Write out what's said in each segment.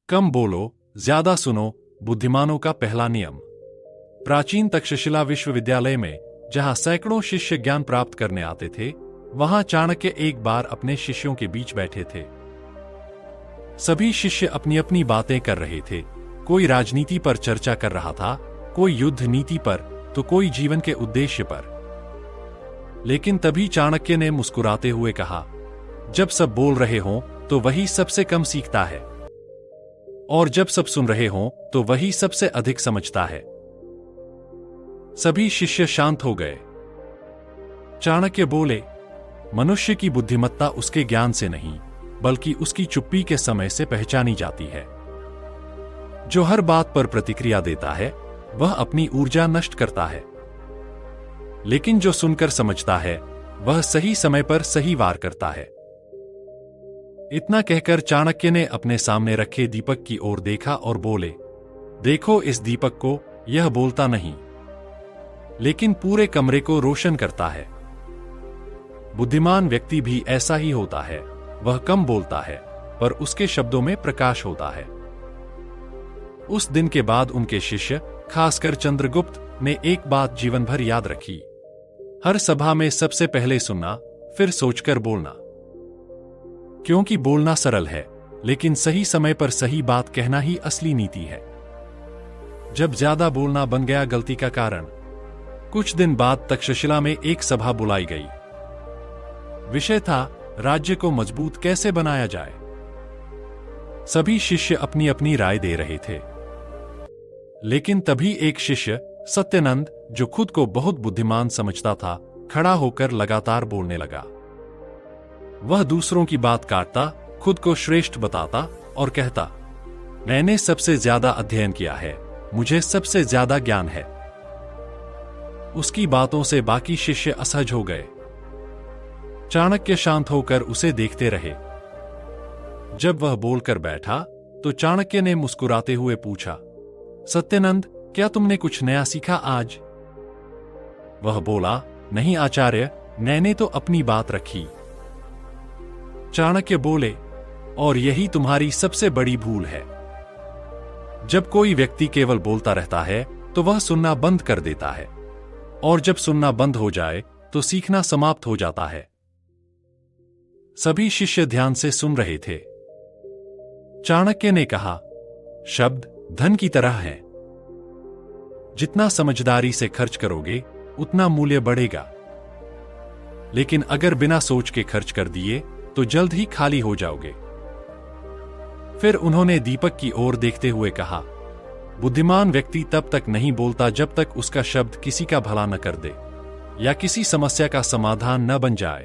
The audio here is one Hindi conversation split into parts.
कम बोलो, ज्यादा सुनो, बुद्धिमानों का पहला नियम। प्राचीन तक्षशिला विश्वविद्यालय में, जहां सैकड़ों शिष्य ज्ञान प्राप्त करने आते थे, वहां चाणक्य एक बार अपने शिष्यों के बीच बैठे थे। सभी शिष्य अपनी अपनी बातें कर रहे थे। कोई राजनीति पर चर्चा कर रहा था, कोई युद्ध नीति पर, तो कोई जीवन के उद्देश्य पर। लेकिन तभी चाणक्य ने मुस्कुराते हुए कहा, जब सब बोल रहे हों तो वही सबसे कम सीखता है, और जब सब सुन रहे हों तो वही सबसे अधिक समझता है। सभी शिष्य शांत हो गए। चाणक्य बोले, मनुष्य की बुद्धिमत्ता उसके ज्ञान से नहीं, बल्कि उसकी चुप्पी के समय से पहचानी जाती है। जो हर बात पर प्रतिक्रिया देता है, वह अपनी ऊर्जा नष्ट करता है। लेकिन जो सुनकर समझता है, वह सही समय पर सही वार करता है। इतना कहकर चाणक्य ने अपने सामने रखे दीपक की ओर देखा और बोले, देखो इस दीपक को, यह बोलता नहीं, लेकिन पूरे कमरे को रोशन करता है। बुद्धिमान व्यक्ति भी ऐसा ही होता है। वह कम बोलता है, पर उसके शब्दों में प्रकाश होता है। उस दिन के बाद उनके शिष्य, खासकर चंद्रगुप्त, ने एक बात जीवन भर याद रखी। हर सभा में सबसे पहले सुनना, फिर सोचकर बोलना। क्योंकि बोलना सरल है, लेकिन सही समय पर सही बात कहना ही असली नीति है। जब ज्यादा बोलना बन गया गलती का कारण, कुछ दिन बाद तक्षशिला में एक सभा बुलाई गई। विषय था, राज्य को मजबूत कैसे बनाया जाए। सभी शिष्य अपनी अपनी राय दे रहे थे। लेकिन तभी एक शिष्य, सत्यनंद, जो खुद को बहुत बुद्धिमान समझता था, खड़ा होकर लगातार बोलने लगा। वह दूसरों की बात काटता, खुद को श्रेष्ठ बताता और कहता, मैंने सबसे ज्यादा अध्ययन किया है, मुझे सबसे ज्यादा ज्ञान है। उसकी बातों से बाकी शिष्य असहज हो गए। चाणक्य शांत होकर उसे देखते रहे। जब वह बोलकर बैठा, तो चाणक्य ने मुस्कुराते हुए पूछा, सत्यनंद, क्या तुमने कुछ नया सीखा आज? वह बोला, नहीं आचार्य, मैंने तो अपनी बात रखी। चाणक्य बोले, और यही तुम्हारी सबसे बड़ी भूल है। जब कोई व्यक्ति केवल बोलता रहता है, तो वह सुनना बंद कर देता है, और जब सुनना बंद हो जाए, तो सीखना समाप्त हो जाता है। सभी शिष्य ध्यान से सुन रहे थे। चाणक्य ने कहा, शब्द धन की तरह है। जितना समझदारी से खर्च करोगे, उतना मूल्य बढ़ेगा। लेकिन अगर बिना सोच के खर्च कर दिए, तो जल्द ही खाली हो जाओगे। फिर उन्होंने दीपक की ओर देखते हुए कहा, बुद्धिमान व्यक्ति तब तक नहीं बोलता जब तक उसका शब्द किसी का भला न कर दे, या किसी समस्या का समाधान न बन जाए।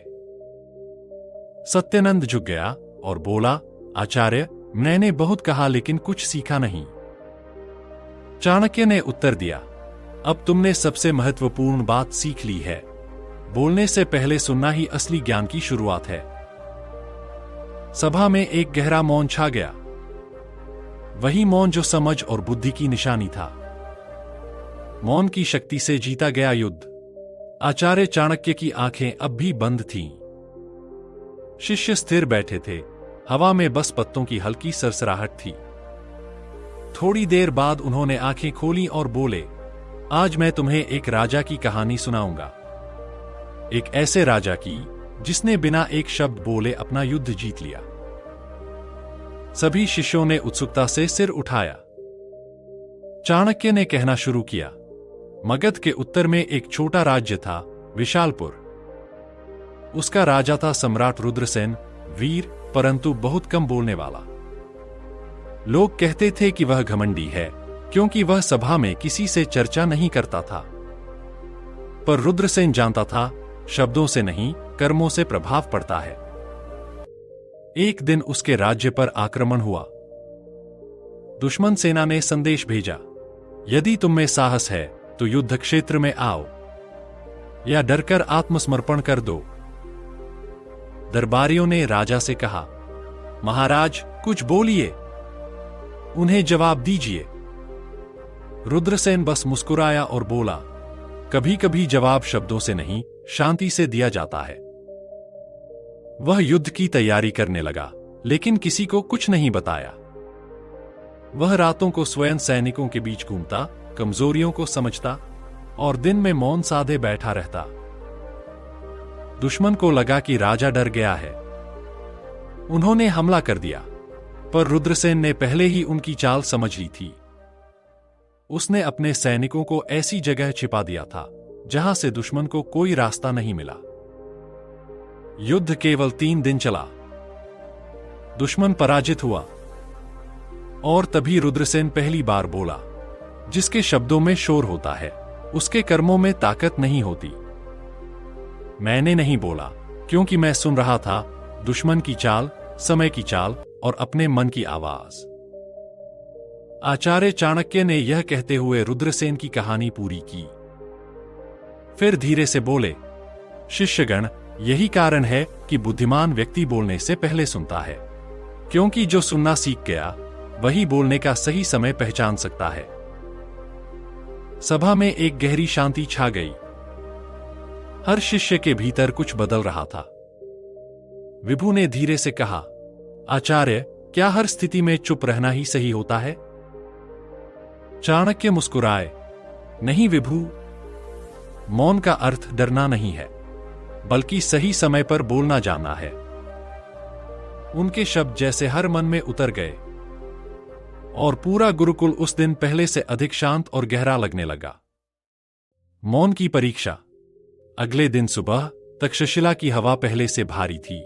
सत्यनंद झुक गया और बोला, आचार्य, मैंने बहुत कहा लेकिन कुछ सीखा नहीं। चाणक्य ने उत्तर दिया, अब तुमने सबसे महत्वपूर्ण बात सीख ली है। बोलने से पहले सुनना ही असली ज्ञान की शुरुआत है। सभा में एक गहरा मौन छा गया। वही मौन जो समझ और बुद्धि की निशानी था। मौन की शक्ति से जीता गया युद्ध। आचार्य चाणक्य की आंखें अब भी बंद थीं। शिष्य स्थिर बैठे थे। हवा में बस पत्तों की हल्की सरसराहट थी। थोड़ी देर बाद उन्होंने आंखें खोली और बोले, आज मैं तुम्हें एक राजा की कहानी सुनाऊंगा। एक ऐसे राजा की जिसने बिना एक शब्द बोले अपना युद्ध जीत लिया। सभी शिष्यों ने उत्सुकता से सिर उठाया। चाणक्य ने कहना शुरू किया, मगध के उत्तर में एक छोटा राज्य था, विशालपुर। उसका राजा था सम्राट रुद्रसेन, वीर परंतु बहुत कम बोलने वाला। लोग कहते थे कि वह घमंडी है, क्योंकि वह सभा में किसी से चर्चा नहीं करता था। पर रुद्रसेन जानता था, शब्दों से नहीं, कर्मों से प्रभाव पड़ता है। एक दिन उसके राज्य पर आक्रमण हुआ। दुश्मन सेना ने संदेश भेजा, यदि तुम में साहस है तो युद्ध क्षेत्र में आओ, या डरकर आत्मसमर्पण कर दो। दरबारियों ने राजा से कहा, महाराज कुछ बोलिए, उन्हें जवाब दीजिए। रुद्रसेन बस मुस्कुराया और बोला, कभी कभी जवाब शब्दों से नहीं, शांति से दिया जाता है। वह युद्ध की तैयारी करने लगा, लेकिन किसी को कुछ नहीं बताया। वह रातों को स्वयं सैनिकों के बीच घूमता, कमजोरियों को समझता और दिन में मौन साधे बैठा रहता। दुश्मन को लगा कि राजा डर गया है। उन्होंने हमला कर दिया, पर रुद्रसेन ने पहले ही उनकी चाल समझ ली थी। उसने अपने सैनिकों को ऐसी जगह छिपा दिया था जहां से दुश्मन को कोई रास्ता नहीं मिला। युद्ध केवल 3 दिन चला। दुश्मन पराजित हुआ और तभी रुद्रसेन पहली बार बोला, जिसके शब्दों में शोर होता है उसके कर्मों में ताकत नहीं होती। मैंने नहीं बोला क्योंकि मैं सुन रहा था दुश्मन की चाल, समय की चाल और अपने मन की आवाज। आचार्य चाणक्य ने यह कहते हुए रुद्रसेन की कहानी पूरी की। फिर धीरे से बोले, शिष्यगण, यही कारण है कि बुद्धिमान व्यक्ति बोलने से पहले सुनता है, क्योंकि जो सुनना सीख गया वही बोलने का सही समय पहचान सकता है। सभा में एक गहरी शांति छा गई। हर शिष्य के भीतर कुछ बदल रहा था। विभु ने धीरे से कहा, आचार्य, क्या हर स्थिति में चुप रहना ही सही होता है? चाणक्य मुस्कुराए, नहीं विभु, मौन का अर्थ डरना नहीं है, बल्कि सही समय पर बोलना जानना है। उनके शब्द जैसे हर मन में उतर गए और पूरा गुरुकुल उस दिन पहले से अधिक शांत और गहरा लगने लगा। मौन की परीक्षा। अगले दिन सुबह तक्षशिला की हवा पहले से भारी थी।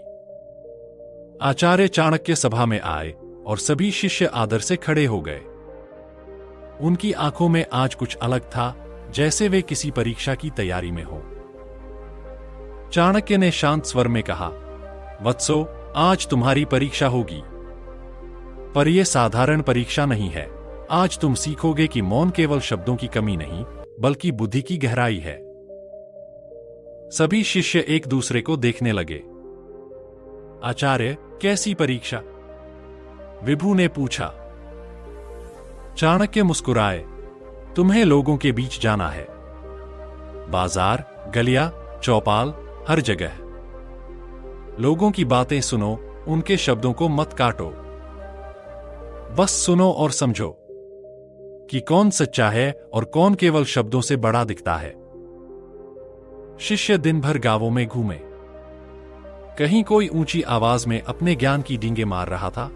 आचार्य चाणक्य सभा में आए और सभी शिष्य आदर से खड़े हो गए। उनकी आंखों में आज कुछ अलग था, जैसे वे किसी परीक्षा की तैयारी में हो। चाणक्य ने शांत स्वर में कहा, वत्सो, आज तुम्हारी परीक्षा होगी, पर यह साधारण परीक्षा नहीं है। आज तुम सीखोगे कि मौन केवल शब्दों की कमी नहीं, बल्कि बुद्धि की गहराई है। सभी शिष्य एक दूसरे को देखने लगे। आचार्य, कैसी परीक्षा? विभु ने पूछा। चाणक्य मुस्कुराए, तुम्हें लोगों के बीच जाना है। बाजार, गलियां, चौपाल, हर जगह। लोगों की बातें सुनो, उनके शब्दों को मत काटो। बस सुनो और समझो कि कौन सच्चा है और कौन केवल शब्दों से बड़ा दिखता है। शिष्य दिन भर गांवों में घूमे। कहीं कोई ऊंची आवाज में अपने ज्ञान की डींगे मार रहा था,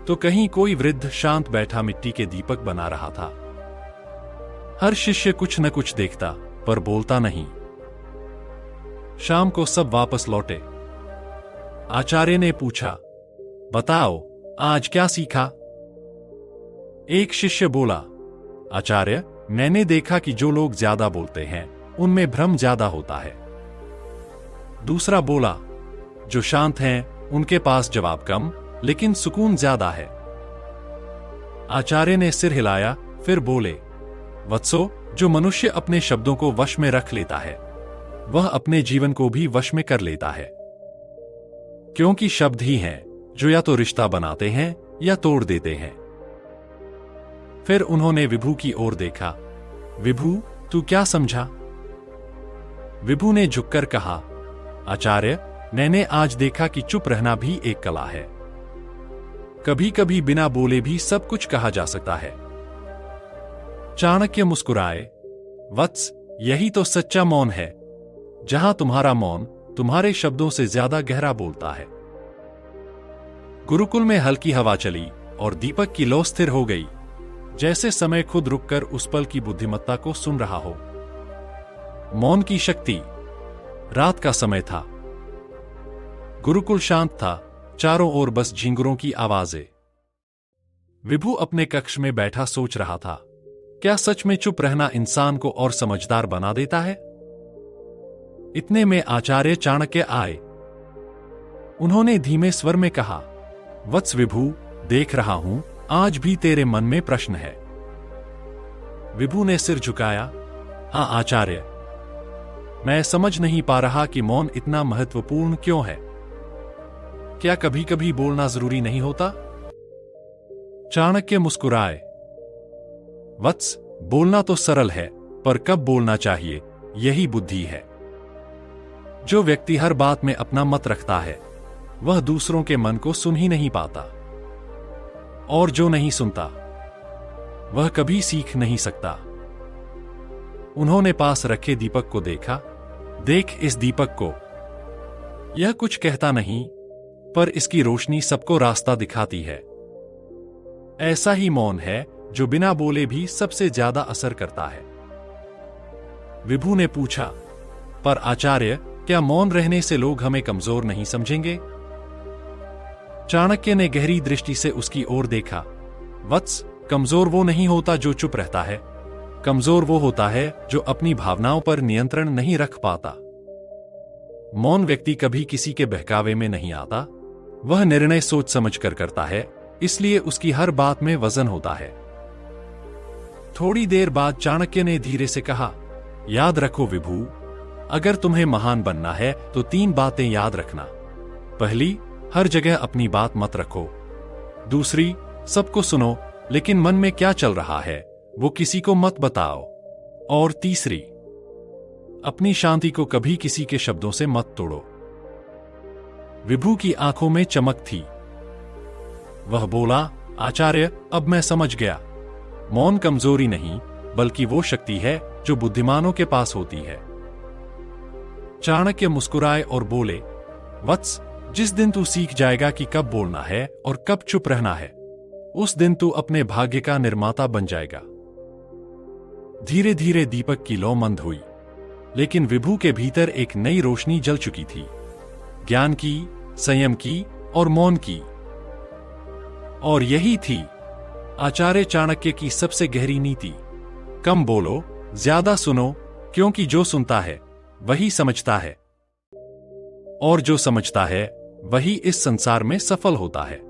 तो कहीं कोई वृद्ध शांत बैठा मिट्टी के दीपक बना रहा था। हर शिष्य कुछ न कुछ देखता, पर बोलता नहीं। शाम को सब वापस लौटे। आचार्य ने पूछा, बताओ, आज क्या सीखा? एक शिष्य बोला, आचार्य, मैंने देखा कि जो लोग ज्यादा बोलते हैं उनमें भ्रम ज्यादा होता है। दूसरा बोला, जो शांत हैं उनके पास जवाब कम, लेकिन सुकून ज्यादा है। आचार्य ने सिर हिलाया, फिर बोले, वत्सो, जो मनुष्य अपने शब्दों को वश में रख लेता है वह अपने जीवन को भी वश में कर लेता है, क्योंकि शब्द ही हैं जो या तो रिश्ता बनाते हैं या तोड़ देते हैं। फिर उन्होंने विभु की ओर देखा। विभु, तू क्या समझा? विभु ने झुककर कहा, आचार्य, मैंने आज देखा कि चुप रहना भी एक कला है। कभी कभी बिना बोले भी सब कुछ कहा जा सकता है। चाणक्य मुस्कुराए, वत्स, यही तो सच्चा मौन है, जहां तुम्हारा मौन तुम्हारे शब्दों से ज्यादा गहरा बोलता है। गुरुकुल में हल्की हवा चली और दीपक की लौ स्थिर हो गई, जैसे समय खुद रुककर उस पल की बुद्धिमत्ता को सुन रहा हो। मौन की शक्ति। रात का समय था। गुरुकुल शांत था, चारों ओर बस झिंगुरों की आवाजें। विभु अपने कक्ष में बैठा सोच रहा था, क्या सच में चुप रहना इंसान को और समझदार बना देता है? इतने में आचार्य चाणक्य आए। उन्होंने धीमे स्वर में कहा, वत्स विभु, देख रहा हूं आज भी तेरे मन में प्रश्न है। विभु ने सिर झुकाया, हाँ आचार्य, मैं समझ नहीं पा रहा कि मौन इतना महत्वपूर्ण क्यों है। क्या कभी कभी बोलना जरूरी नहीं होता? चाणक्य मुस्कुराए, वत्स, बोलना तो सरल है, पर कब बोलना चाहिए यही बुद्धि है। जो व्यक्ति हर बात में अपना मत रखता है वह दूसरों के मन को सुन ही नहीं पाता, और जो नहीं सुनता वह कभी सीख नहीं सकता। उन्होंने पास रखे दीपक को देखा। देख इस दीपक को। यह कुछ कहता नहीं, पर इसकी रोशनी सबको रास्ता दिखाती है। ऐसा ही मौन है जो बिना बोले भी सबसे ज्यादा असर करता है। विभु ने पूछा, पर आचार्य, क्या मौन रहने से लोग हमें कमजोर नहीं समझेंगे? चाणक्य ने गहरी दृष्टि से उसकी ओर देखा। वत्स, कमजोर वो नहीं होता जो चुप रहता है। कमजोर वो होता है जो अपनी भावनाओं पर नियंत्रण नहीं रख पाता। मौन व्यक्ति कभी किसी के बहकावे में नहीं आता। वह निर्णय सोच समझ कर करता है, इसलिए उसकी हर बात में वजन होता है। थोड़ी देर बाद चाणक्य ने धीरे से कहा, याद रखो विभु, अगर तुम्हें महान बनना है तो 3 बातें याद रखना। पहली, हर जगह अपनी बात मत रखो। दूसरी, सबको सुनो, लेकिन मन में क्या चल रहा है वो किसी को मत बताओ। और तीसरी, अपनी शांति को कभी किसी के शब्दों से मत तोड़ो। विभु की आंखों में चमक थी। वह बोला, आचार्य, अब मैं समझ गया। मौन कमजोरी नहीं, बल्कि वो शक्ति है जो बुद्धिमानों के पास होती है। चाणक्य मुस्कुराए और बोले, वत्स, जिस दिन तू सीख जाएगा कि कब बोलना है और कब चुप रहना है, उस दिन तू अपने भाग्य का निर्माता बन जाएगा। धीरे धीरे दीपक की लौ मंद हुई, लेकिन विभु के भीतर एक नई रोशनी जल चुकी थी। ज्ञान की, संयम की और मौन की। और यही थी आचार्य चाणक्य की सबसे गहरी नीति। कम बोलो, ज्यादा सुनो, क्योंकि जो सुनता है वही समझता है, और जो समझता है वही इस संसार में सफल होता है।